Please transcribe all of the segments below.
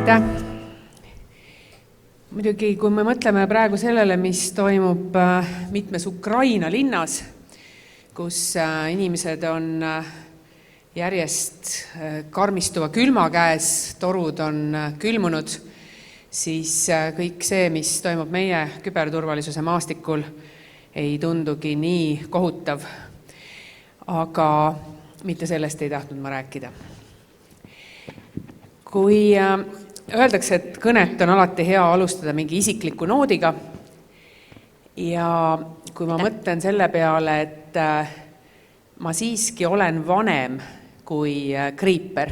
Aitäh! Muidugi, kui me mõtleme praegu sellele, mis toimub mitmes Ukraina linnas, kus inimesed on järjest karmistuva külma käes, torud on külmunud, siis kõik see, mis toimub meie küberturvalisuse maastikul, ei tundugi nii kohutav. Aga mitte sellest ei tahtnud ma rääkida. Kui öeldakse, et kõnet on alati hea alustada mingi isikliku noodiga ja kui ma mõtlen selle peale, et ma siiski olen vanem kui Kriiper,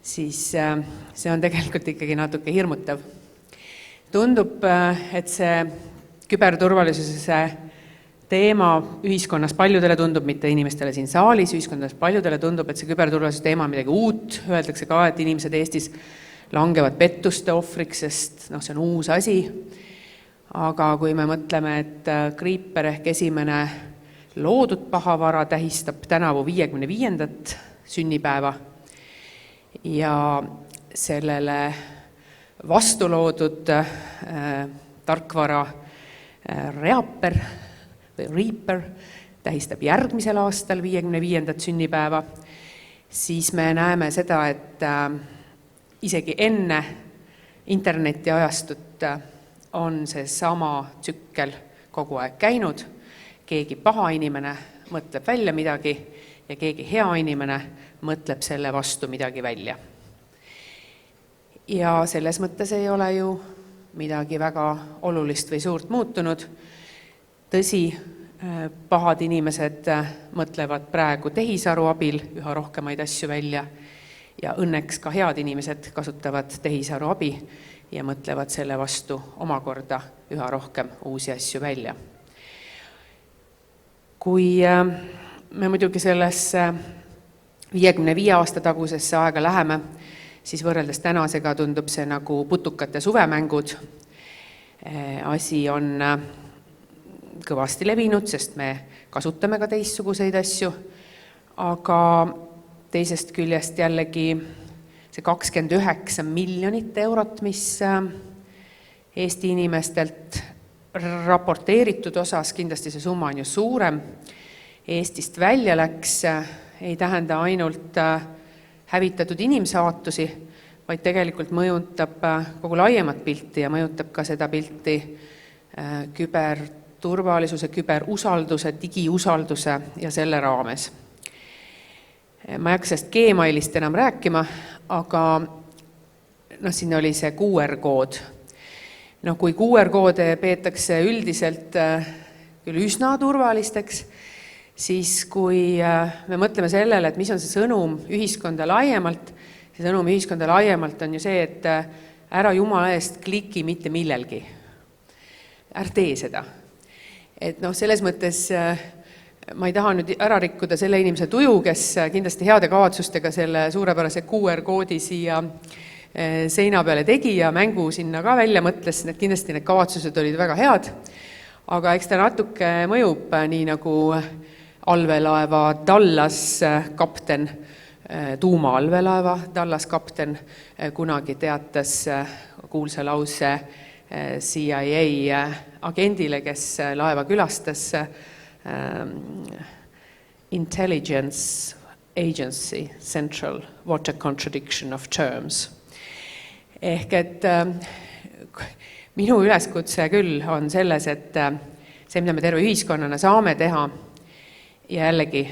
siis see on tegelikult ikkagi natuke hirmutav. Tundub, et see küberturvalisuse teema ühiskonnas paljudele tundub, mitte inimestele siin saalis, ühiskonnas paljudele tundub, et see küberturvalisuse teema on midagi uut. Öeldakse ka, et inimesed Eestis langevad pettuste ohvriks, sest see on uus asi. Aga kui me mõtleme, et Kriiper ehk esimene loodud pahavara tähistab tänavu 55. sünnipäeva ja sellele vastu loodud tarkvara Reaper või Reaper tähistab järgmisel aastal 55. sünnipäeva, siis me näeme seda, et isegi enne interneti ajastut on see sama tsükkel kogu aeg käinud. Keegi paha inimene mõtleb välja midagi ja keegi hea inimene mõtleb selle vastu midagi välja. Ja selles mõttes ei ole ju midagi väga olulist või suurt muutunud. Tõsi, pahad inimesed mõtlevad praegu tehisaru abil üha rohkemaid asju välja ja õnneks ka head inimesed kasutavad tehisaru abi ja mõtlevad selle vastu omakorda üha rohkem uusi asju välja. Kui me muidugi sellesse 55 aasta tagusesse aega läheme, siis võrreldes tänasega tundub see nagu putukate suvemängud. Asi on kõvasti levinud, sest me kasutame ka teistsuguseid asju, aga teisest küljest jällegi see 29 miljonit eurot, mis Eesti inimestelt raporteeritud osas, kindlasti see summa on ju suurem, Eestist välja läks, ei tähenda ainult hävitatud inimsaatusi, vaid tegelikult mõjutab kogu laiemat pilti ja mõjutab ka seda pilti küberturvalisuse, küberusalduse, digiusalduse ja selle raames. Ma ei hakka sellest Gmailist enam rääkima, aga siin oli see QR-kood. Kui QR-koode peetakse üldiselt küll üsna turvalisteks, siis kui me mõtleme sellele, et mis on see sõnum ühiskonda laiemalt, see sõnum ühiskonda laiemalt on ju see, et ära jumala eest kliki mitte millelgi. Ära tee seda. Et selles mõttes ma ei taha nüüd ära rikkuda selle inimese tuju, kes kindlasti heade kavatsustega selle suurepärase QR-koodi siia seina peale tegi ja mängu sinna ka välja mõtles, et kindlasti need kavatsused olid väga head, aga eks ta natuke mõjub nii nagu allveelaeva Dallas kapten, tuuma-allveelaeva Dallas kapten kunagi teatas kuulsa lause CIA agendile, kes laeva külastas Intelligence Agency Central, what a contradiction of terms. Ehk et minu üleskutse küll on selles, et see, mida me terve ühiskonnana saame teha, ja jällegi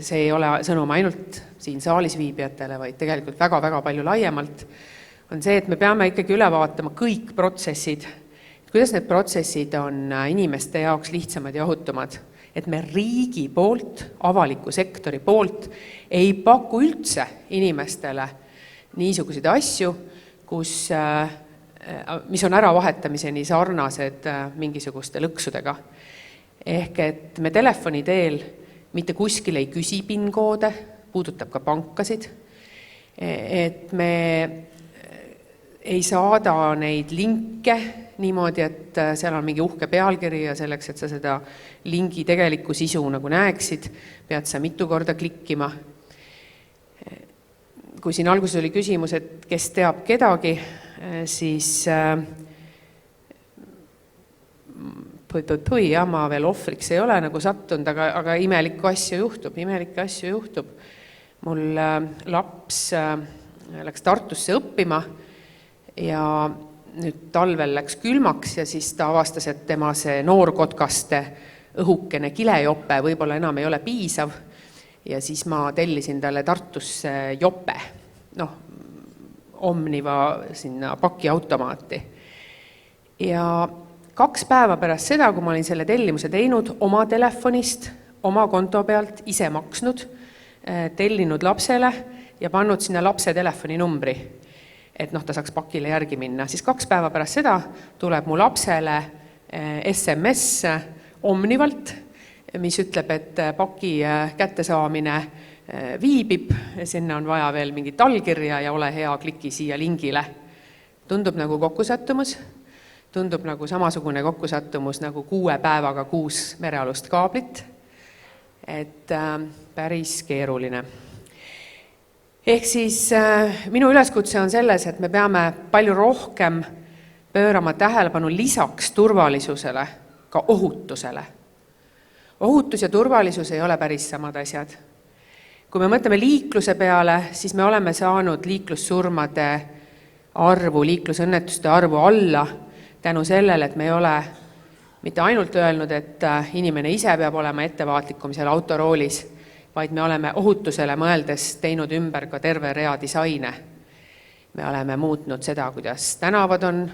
see ei ole sõnum ainult siin saalis viibijatele, vaid tegelikult väga-väga palju laiemalt, on see, et me peame ikkagi üle vaatama kõik protsessid, kuidas need protsessid on inimeste jaoks lihtsamad ja ohutumad, et me riigi poolt, avaliku sektori poolt ei paku üldse inimestele niisuguseid asju, mis on äravahetamiseni sarnased mingisuguste lõksudega. Ehk et me telefoni teel mitte kuskil ei küsi PIN-koode, puudutab ka pankasid, et me ei saada neid linke niimoodi, et seal on mingi uhke pealkiri ja selleks, et sa seda lingi tegelikku sisu nagu näeksid, pead sa mitu korda klikkima. kui siin alguses oli küsimus, et kes teab kedagi, siis ma veel ohvriks ei ole nagu sattunud, aga imelikke asju juhtub. Mul laps läks Tartusse õppima ja nüüd talvel läks külmaks ja siis ta avastas, et tema see noorkotkaste õhukene kilejope võib-olla enam ei ole piisav ja siis ma tellisin talle Tartusse jope, Omniva sinna pakiautomaati. Ja 2 päeva pärast seda, kui ma olin selle tellimuse teinud oma telefonist, oma konto pealt, ise maksnud, tellinud lapsele ja pannud sinna lapse telefoninumbri, et ta saaks pakile järgi minna. Siis 2 päeva pärast seda tuleb mu lapsele SMS Omnivalt, mis ütleb, et paki kättesaamine viibib, sinna on vaja veel mingit allkirja ja ole hea, kliki siia lingile. Tundub nagu kokkusattumus, tundub nagu samasugune kokkusattumus nagu 6 päevaga 6 merealust kaablit, et päris keeruline. Ehk siis minu üleskutse on selles, et me peame palju rohkem pöörama tähelepanu lisaks turvalisusele ka ohutusele. Ohutus ja turvalisus ei ole päris samad asjad. Kui me mõtleme liikluse peale, siis me oleme saanud liiklussurmade arvu, liiklusõnnetuste arvu alla tänu sellele, et me ei ole mitte ainult öelnud, et inimene ise peab olema ettevaatlikum seal autoroolis, vaid me oleme ohutusele mõeldes teinud ümber ka terve rea disaine. Me oleme muutnud seda, kuidas tänavad on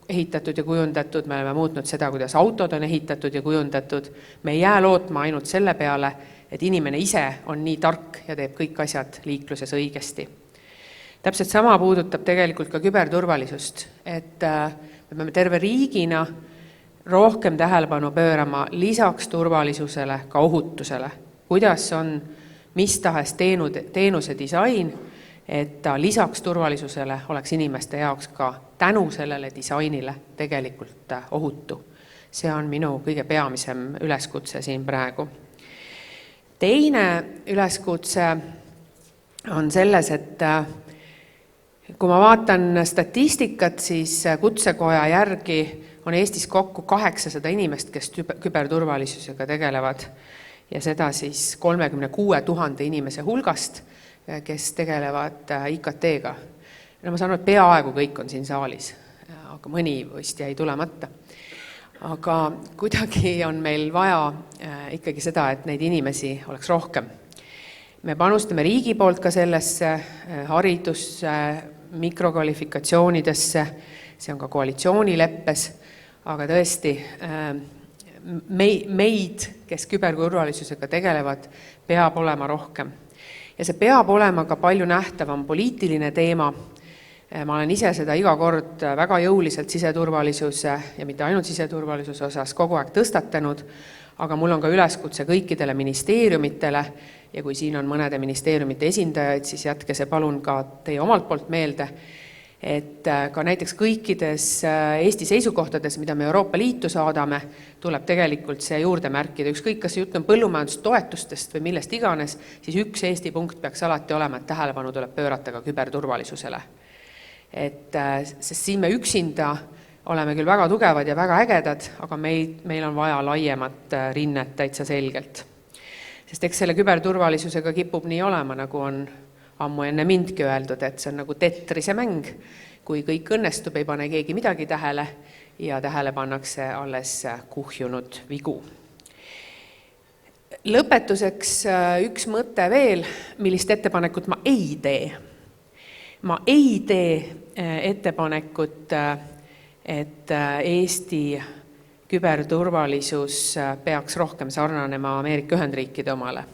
ehitatud ja kujundatud, me oleme muutnud seda, kuidas autod on ehitatud ja kujundatud. Me ei jää lootma ainult selle peale, et inimene ise on nii tark ja teeb kõik asjad liikluses õigesti. Täpselt sama puudutab tegelikult ka küberturvalisust, et me peame terve riigina rohkem tähelepanu pöörama lisaks turvalisusele ka ohutusele. Kuidas on mis tahes teenuse disain, et ta lisaks turvalisusele oleks inimeste jaoks ka tänu sellele disainile tegelikult ohutu. See on minu kõige peamisem üleskutse siin praegu. Teine üleskutse on selles, et kui ma vaatan statistikat, siis Kutsekoja järgi on Eestis kokku 800 inimest, kes küberturvalisusega tegelevad ja seda siis 36 000 inimese hulgast, kes tegelevad IKT-ga. Ma saan aru, et peaaegu kõik on siin saalis, aga mõni vist jäi tulemata. Aga kuidagi on meil vaja ikkagi seda, et neid inimesi oleks rohkem. Me panustame riigi poolt ka sellesse haridusse, mikrokvalifikatsioonidesse, see on ka koalitsioonileppes, aga tõesti meid, kes küberturvalisusega tegelevad, peab olema rohkem. Ja see peab olema ka palju nähtavam poliitiline teema. Ma olen ise seda iga kord väga jõuliselt siseturvalisuse ja mitte ainult siseturvalisuse osas kogu aeg tõstatanud, aga mul on ka üleskutse kõikidele ministeeriumitele ja kui siin on mõnede ministeeriumite esindajaid, siis jätke see palun ka teie omalt poolt meelde, et ka näiteks kõikides Eesti seisukohtades, mida me Euroopa Liitu saadame, tuleb tegelikult see juurde märkida. Ükskõik, kas jutt on põllumajandustoetustest või millest iganes, siis üks Eesti punkt peaks alati olema, et tähelepanu tuleb pöörata ka küberturvalisusele. Sest siin me üksinda oleme küll väga tugevad ja väga ägedad, aga meil on vaja laiemat rinnet täitsa selgelt. Sest eks selle küberturvalisusega kipub nii olema, nagu on ammu enne mindki öeldud, et see on nagu Tetrise mäng. Kui kõik õnnestub, ei pane keegi midagi tähele ja tähele pannakse alles kuhjunud vigu. Lõpetuseks üks mõte veel, millist ettepanekut ma ei tee. Ma ei tee ettepanekut, et Eesti küberturvalisus peaks rohkem sarnanema Ameerika Ühendriikide omale.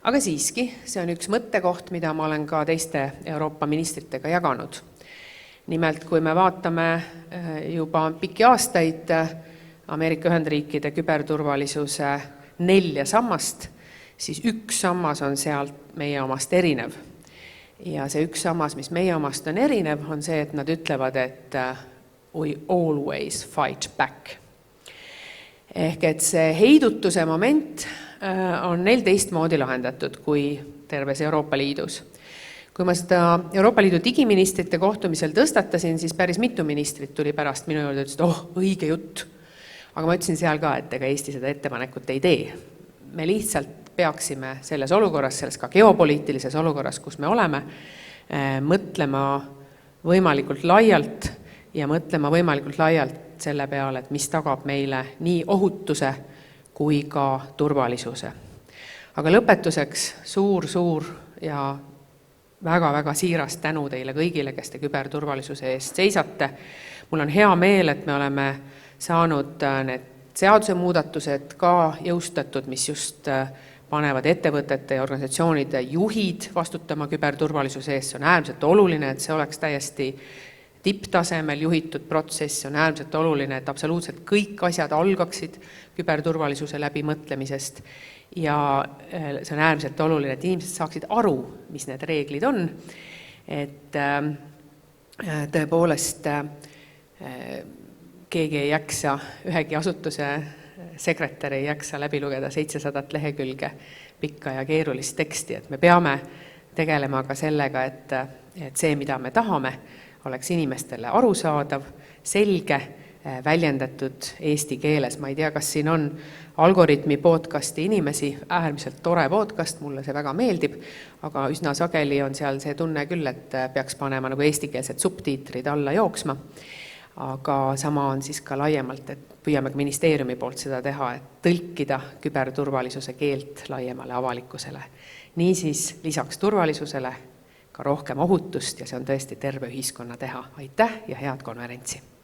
Aga siiski, see on üks mõttekoht, mida ma olen ka teiste Euroopa ministritega jaganud. Nimelt, kui me vaatame juba pikki aastaid Ameerika Ühendriikide küberturvalisuse 4 sammast, siis üks sammas on sealt meie omast erinev. Ja see üks sammas, mis meie omast on erinev, on see, et nad ütlevad, et we always fight back. Ehk et see heidutuse moment on neil teistmoodi lahendatud kui terves Euroopa Liidus. Kui ma seda Euroopa Liidu digiministrite kohtumisel tõstatasin, siis päris mitu ministrit tuli pärast minu juurde, ütlesid, õige jutt. Aga ma ütlesin seal ka, et ega Eesti seda ettepanekut ei tee. Me lihtsalt peaksime selles olukorras, selles ka geopoliitilises olukorras, kus me oleme, mõtlema võimalikult laialt ja mõtlema võimalikult laialt selle peale, et mis tagab meile nii ohutuse kui ka turvalisuse. Aga lõpetuseks suur ja väga siiras tänu teile kõigile, kes te küberturvalisuse eest seisate. Mul on hea meel, et me oleme saanud need seadusemuudatused ka jõustatud, mis just panevad ettevõtete ja organisatsioonide juhid vastutama küberturvalisuse eest. See on äärmiselt oluline, et see oleks täiesti tipptasemel juhitud protsess. See on äärmiselt oluline, et absoluutselt kõik asjad algaksid küberturvalisuse läbimõtlemisest. Ja see on äärmiselt oluline, et inimesed saaksid aru, mis need reeglid on. Et tõepoolest keegi ei jaksa, ühegi asutuse sekretär ei jaksa läbi lugeda 700 lehekülge pikka ja keerulist teksti. Et me peame tegelema ka sellega, et see, mida me tahame, oleks inimestele arusaadav, selge, väljendatud eesti keeles. Ma ei tea, kas siin on Algoritmi podcasti inimesi, äärmiselt tore podcast, mulle see väga meeldib, aga üsna sageli on seal see tunne küll, et peaks panema nagu eestikeelsed subtiitrid alla jooksma. Aga sama on siis ka laiemalt, et püüame ka ministeeriumi poolt seda teha, et tõlkida küberturvalisuse keelt laiemale avalikkusele. Niisiis lisaks turvalisusele ka rohkem ohutust ja see on tõesti terve ühiskonna teha. Aitäh ja head konverentsi!